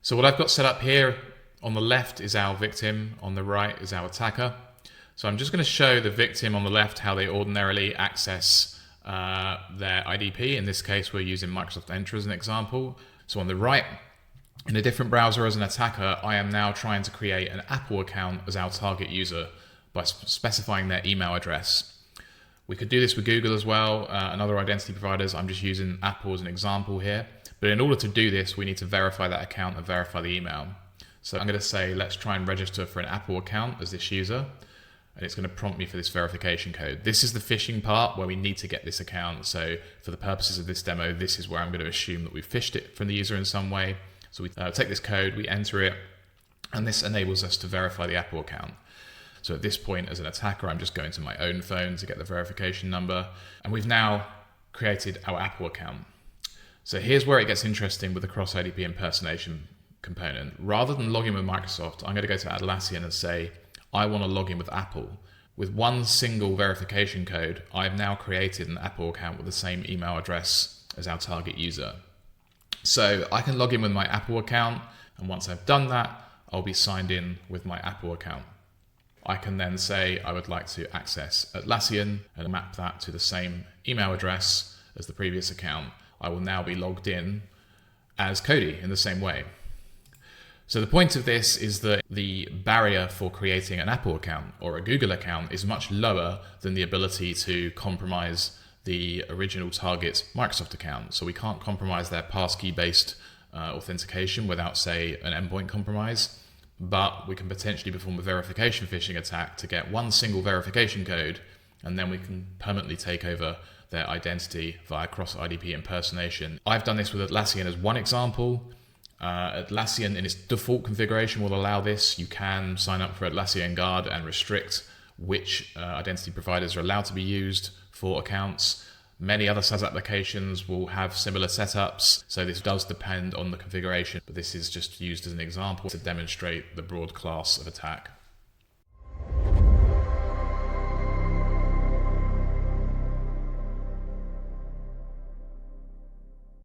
So what I've got set up here on the left is our victim, on the right is our attacker. So I'm just going to show the victim on the left how they ordinarily access their IDP. In this case, we're using Microsoft Entra as an example. So on the right, in a different browser as an attacker, I am now trying to create an Apple account as our target user by specifying their email address. We could do this with Google as well and other identity providers. I'm just using Apple as an example here. But in order to do this, we need to verify that account and verify the email. So I'm going to say, let's try and register for an Apple account as this user. And it's going to prompt me for this verification code. This is the phishing part where we need to get this account. So for the purposes of this demo, this is where I'm going to assume that we've phished it from the user in some way. So we take this code, we enter it, and this enables us to verify the Apple account. So at this point, as an attacker, I'm just going to my own phone to get the verification number. And we've now created our Apple account. So here's where it gets interesting with the cross-IdP impersonation component. Rather than log in with Microsoft, I'm going to go to Atlassian and say, I want to log in with Apple. With one single verification code, I've now created an Apple account with the same email address as our target user. So I can log in with my Apple account, and once I've done that, I'll be signed in with my Apple account. I can then say I would like to access Atlassian and map that to the same email address as the previous account. I will now be logged in as Cody in the same way. So the point of this is that the barrier for creating an Apple account or a Google account is much lower than the ability to compromise the original target's Microsoft account. So we can't compromise their passkey-based authentication without, say, an endpoint compromise, but we can potentially perform a verification phishing attack to get one single verification code, and then we can permanently take over their identity via cross-IdP impersonation. I've done this with Atlassian as one example. Atlassian in its default configuration will allow this. You can sign up for Atlassian Guard and restrict which identity providers are allowed to be used for accounts. Many other SaaS applications will have similar setups, so this does depend on the configuration, but this is just used as an example to demonstrate the broad class of attack.